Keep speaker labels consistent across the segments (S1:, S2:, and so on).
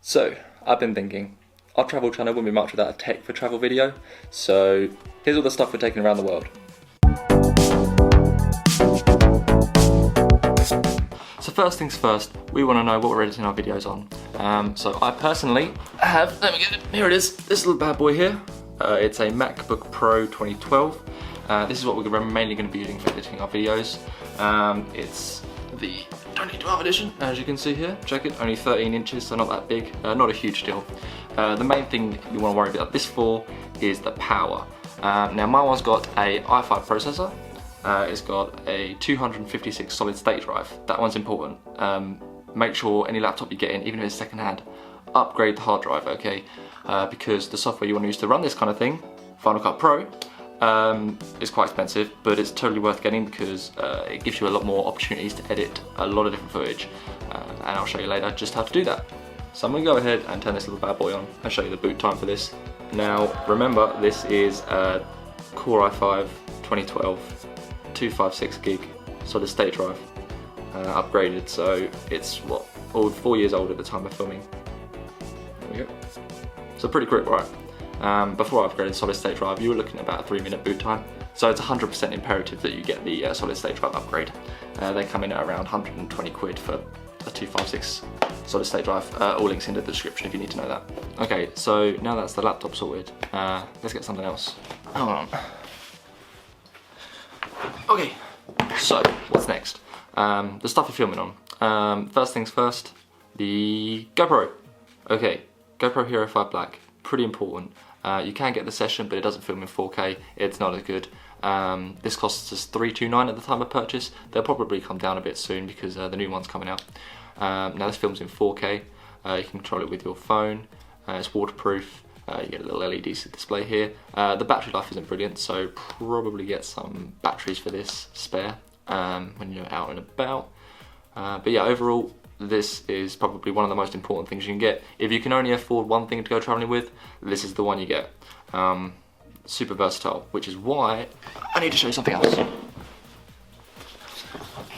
S1: So, I've been thinking, our travel channel wouldn't be much without a tech for travel video, so here's all the stuff we're taking around the world. So first things first, we want to know what we're editing our videos on. So I personally have, let me get it, here it is, this little bad boy here. It's a Macbook Pro 2012. This is what we're mainly going to be using for editing our videos. It's the 2012 edition, as you can see here. Check it, only 13 inches, so not that big, not a huge deal. The main thing you want to worry about this for is the power. Now my one's got a i5 processor. It's got a 256 solid state drive. That one's important. Make sure any laptop you get in, even if it's secondhand, upgrade the hard drive, okay? Because the software you want to use to run this kind of thing, Final Cut Pro, is quite expensive, but it's totally worth getting because it gives you a lot more opportunities to edit a lot of different footage. And I'll show you later just how to do that. So I'm going to go ahead and turn this little bad boy on and show you the boot time for this. Now remember, this is a Core i5 2012 256 gig solid state drive, upgraded, so it's what, 4 years old at the time of filming. There we go. So pretty quick, right? Before I upgraded solid state drive, you were looking at about a 3-minute boot time, so it's 100% imperative that you get the solid state drive upgrade. They come in at around 120 quid for a 256 solid state drive. All links in the description if you need to know that. Okay, so now that's the laptop sorted, let's get something else. Hold on. Okay, so what's next? The stuff you're filming on. First things first, the GoPro. Okay, GoPro Hero 5 Black, pretty important. You can get the Session, but it doesn't film in 4K. It's not as good. This costs us $329 at the time of purchase. They'll probably come down a bit soon because the new one's coming out. Now this films in 4K. You can control it with your phone. It's waterproof. You get a little LED display here. The battery life isn't brilliant, so probably get some batteries for this spare when you're out and about. But yeah, overall, this is probably one of the most important things you can get. If you can only afford one thing to go traveling with, this is the one you get. Super versatile, which is why I need to show you something else.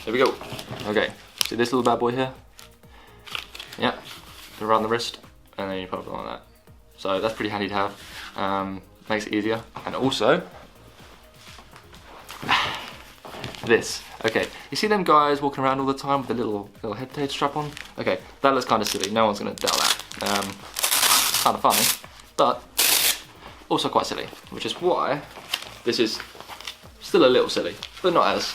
S1: There we go. Okay, see this little bad boy here? Yeah, around the wrist, and then you put it on like that. So that's pretty handy to have, makes it easier. And also, this. Okay, you see them guys walking around all the time with a little head strap on? Okay, that looks kind of silly, no one's going to doubt that. Kind of funny, but also quite silly, which is why this is still a little silly, but not as.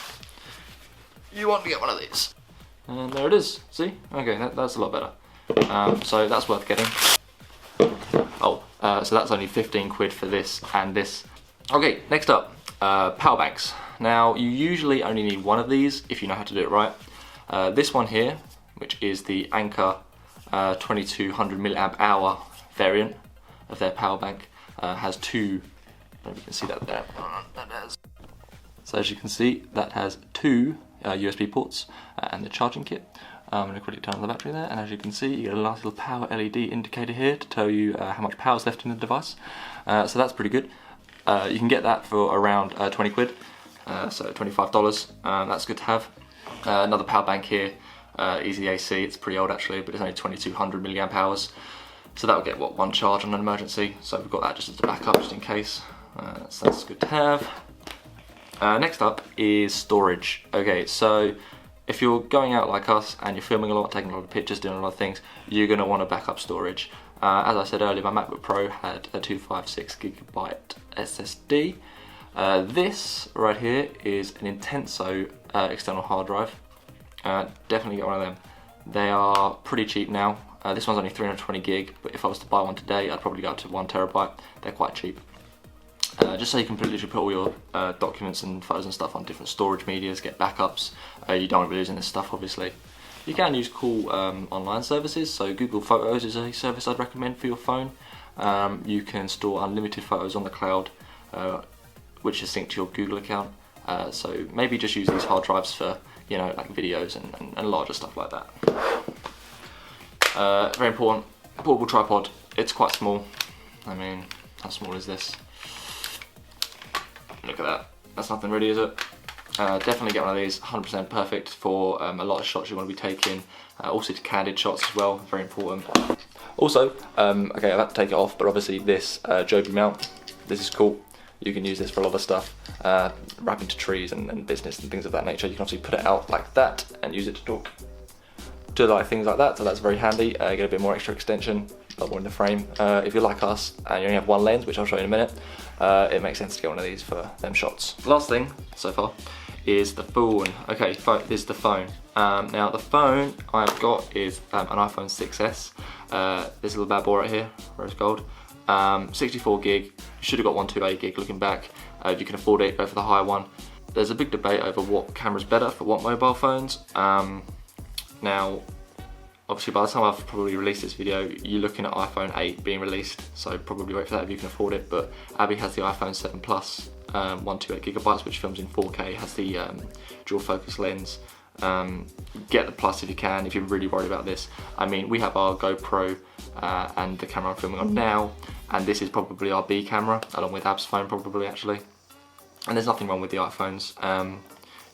S1: You want to get one of these. And there it is, see? Okay, that's a lot better. So that's worth getting. Oh, so that's only 15 quid for this and this. Okay, next up, power banks. Now, you usually only need one of these if you know how to do it right. This one here, which is the Anker 2200 milliamp hour variant of their power bank, has two, I don't know if you can see that there. So as you can see, that has two USB ports and the charging kit. I'm going to quickly turn on the battery there, and as you can see, you get a nice little power LED indicator here to tell you how much power is left in the device. So that's pretty good. You can get that for around 20 quid, so $25. That's good to have. Another power bank here, Easy AC. It's pretty old actually, but it's only 2200 milliamp hours. So that will get, what, one charge on an emergency. So we've got that just as a backup, just in case. So that's good to have. Next up is storage. Okay, so if you're going out like us and you're filming a lot, taking a lot of pictures, doing a lot of things, you're going to want a backup storage. As I said earlier, my MacBook Pro had a 256GB SSD. This right here is an Intenso external hard drive. Definitely get one of them. They are pretty cheap now. This one's only 320 gig, but if I was to buy one today, I'd probably go up to 1 terabyte. They're quite cheap. Just so you can literally put all your documents and photos and stuff on different storage medias, get backups. You don't want to be losing this stuff, obviously. You can use cool online services, so Google Photos is a service I'd recommend for your phone. You can store unlimited photos on the cloud, which is synced to your Google account. So maybe just use these hard drives for, you know, like videos and larger stuff like that. Very important, portable tripod. It's quite small. I mean, how small is this? Look at that. That's nothing really, is it? Definitely get one of these, 100% perfect for a lot of shots you want to be taking. Also candid shots as well, very important. Also, okay, I've had to take it off, but obviously this Joby mount, this is cool. You can use this for a lot of stuff, wrapping to trees and business and things of that nature. You can obviously put it out like that and use it to talk to like things like that, so that's very handy. Get a bit more extra extension, a lot more in the frame. If you're like us and you only have one lens, which I'll show you in a minute, it makes sense to get one of these for them shots. Last thing so far is the phone. Okay, this is the phone. Now the phone I've got is an iPhone 6s. This little bad boy right here, rose gold. 64 gig. You should have got 128 gig looking back. If you can afford it, go for the higher one. There's a big debate over what camera's better for what mobile phones. Now, obviously by the time I've probably released this video, you're looking at iPhone 8 being released, so probably wait for that if you can afford it. But Abby has the iPhone 7 Plus, 128 gigabytes, which films in 4K, has the dual focus lens. Get the Plus if you can, if you're really worried about this. I mean, we have our GoPro and the camera I'm filming on now, and this is probably our B camera, along with Ab's phone probably actually. And there's nothing wrong with the iPhones.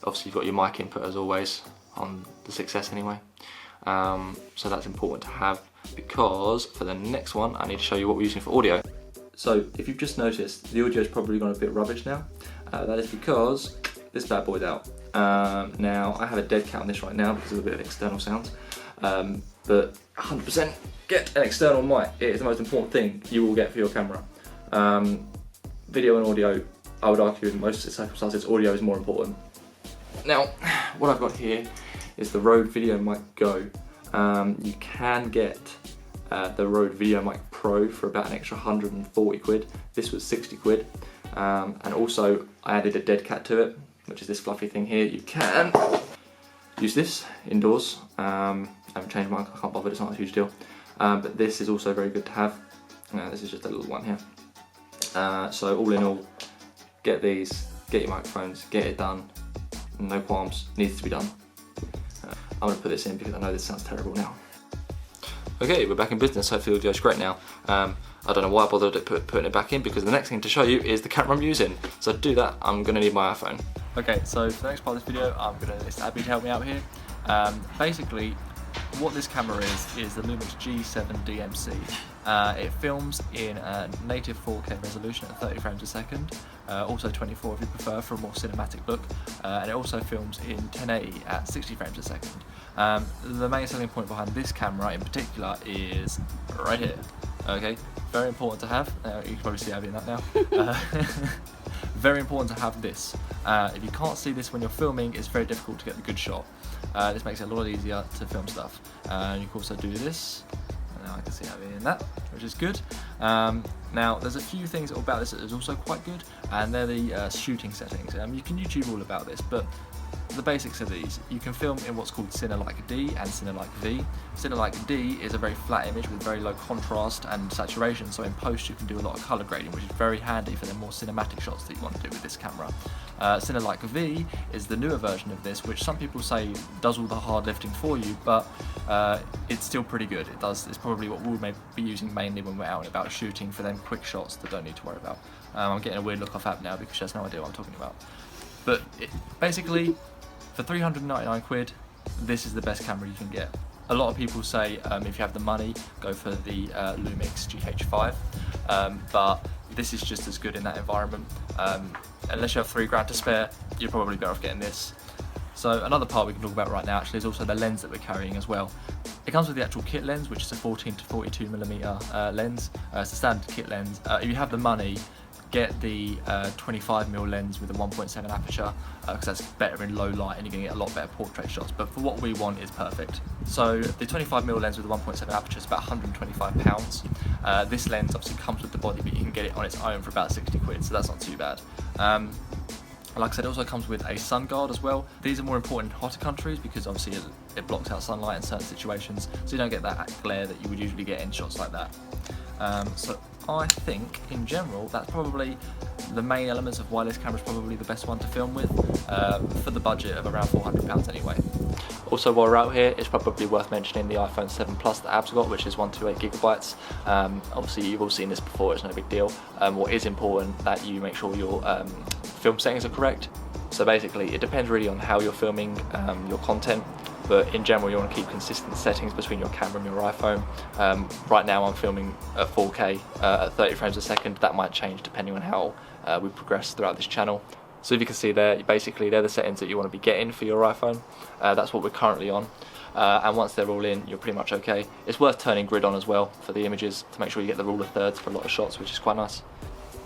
S1: Obviously you've got your mic input as always, on the 6S anyway. So that's important to have, because for the next one I need to show you what we're using for audio. So if you've just noticed, the audio's probably gone a bit rubbish now. That is because this bad boy's out. Now I have a dead cat on this right now because of a bit of external sounds, but 100% get an external mic. It is the most important thing you will get for your camera. Video and audio, I would argue in most circumstances audio is more important. Now what I've got here is the Rode Video Mic Go. You can get the Rode Video Mic Pro for about an extra 140 quid. This was 60 quid. And also I added a dead cat to it, which is this fluffy thing here. You can use this indoors. I haven't changed mine, I can't bother, it's not a huge deal. But this is also very good to have. This is just a little one here. So all in all, get these, get your microphones, get it done. No qualms, needs to be done. I'm going to put this in because I know this sounds terrible now. Okay, we're back in business, hopefully the audio's great now. I don't know why I bothered putting it back in, because the next thing to show you is the camera I'm using. So to do that, I'm going to need my iPhone. Okay, so for the next part of this video, I'm going to enlist Abby to help me out here. Basically, what this camera is the Lumix G7 DMC. It films in a native 4K resolution at 30 frames a second, also 24 if you prefer for a more cinematic look, and it also films in 1080 at 60 frames a second. The main selling point behind this camera in particular is right here. Okay, very important to have. You can probably see Abby in that now. Very important to have this. If you can't see this when you're filming, it's very difficult to get the good shot. This makes it a lot easier to film stuff. You can also do this. Now I can see Abby in that, which is good. Now there's a few things about this that is also quite good, and they're the shooting settings. You can YouTube all about this, but the basics of these, you can film in what's called Cine-like D and Cine-like V. Cine-like D is a very flat image with very low contrast and saturation, so in post you can do a lot of colour grading, which is very handy for the more cinematic shots that you want to do with this camera. Cine-like V is the newer version of this, which some people say does all the hard lifting for you, but it's still pretty good. It's probably what we'll be using mainly when we're out and about shooting for them quick shots that don't need to worry about. I'm getting a weird look off App now because she has no idea what I'm talking about. But basically, for 399 quid, this is the best camera you can get. A lot of people say if you have the money, go for the Lumix GH5, but this is just as good in that environment. Unless you have $3 to spare, you're probably better off getting this. So another part we can talk about right now actually is also the lens that we're carrying as well. It comes with the actual kit lens, which is a 14 to 42mm lens. It's a standard kit lens. If you have the money, get the 25mm lens with a 1.7 aperture, because that's better in low light and you're going to get a lot better portrait shots, but for what we want is perfect. So the 25mm lens with a 1.7 aperture is about £125. This lens obviously comes with the body, but you can get it on its own for about 60 quid, so that's not too bad. Like I said, it also comes with a sun guard as well. These are more important in hotter countries because obviously it blocks out sunlight in certain situations, so you don't get that glare that you would usually get in shots like that. So I think, in general, that's probably the main elements of why this camera is probably the best one to film with, for the budget of around £400 anyway. Also, while we're out here, it's probably worth mentioning the iPhone 7 Plus that Ab's got, which is 128GB. Obviously, you've all seen this before, it's no big deal. What is important, that you make sure your film settings are correct. So basically, it depends really on how you're filming your content. but in general you want to keep consistent settings between your camera and your iPhone. Right now I'm filming at 4K at 30 frames a second. That might change depending on how we progress throughout this channel. So if you can see there, basically they're the settings that you want to be getting for your iPhone. That's what we're currently on. And once they're all in, you're pretty much okay. It's worth turning grid on as well for the images to make sure you get the rule of thirds for a lot of shots, which is quite nice.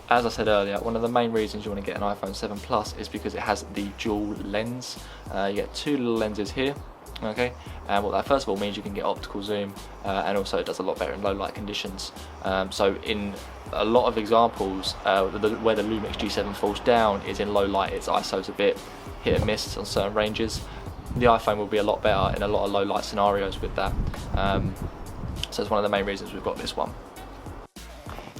S1: As I said earlier, one of the main reasons you want to get an iPhone 7 Plus is because it has the dual lens. You get two little lenses here, okay? And what that first of all means, you can get optical zoom, and also it does a lot better in low light conditions. So in a lot of examples, where the Lumix G7 falls down is in low light. Its ISO's a bit hit and miss on certain ranges. The iPhone will be a lot better in a lot of low light scenarios with that. So it's one of the main reasons we've got this one.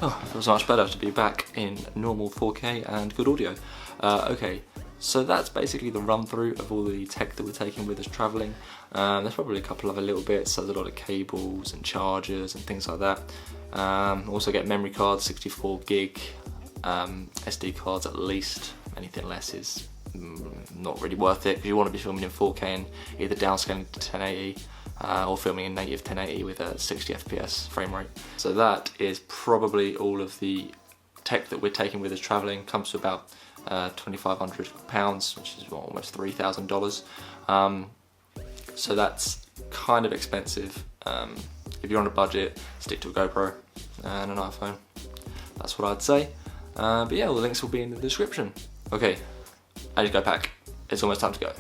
S1: Oh, it feels much better to be back in normal 4K and good audio. Okay, so that's basically the run through of all the tech that we're taking with us travelling. There's probably a couple other little bits. There's a lot of cables and chargers and things like that. Also get memory cards, 64 gig, SD cards at least. Anything less is not really worth it because you want to be filming in 4K and either downscaling to 1080 or filming in native 1080 with a 60 FPS frame rate. So that is probably all of the tech that we're taking with us travelling. Comes to about £2,500, which is almost $3,000. So that's kind of expensive. If you're on a budget, stick to a GoPro and an iPhone. That's what I'd say. But yeah, all the links will be in the description. Okay, as you go pack, it's almost time to go.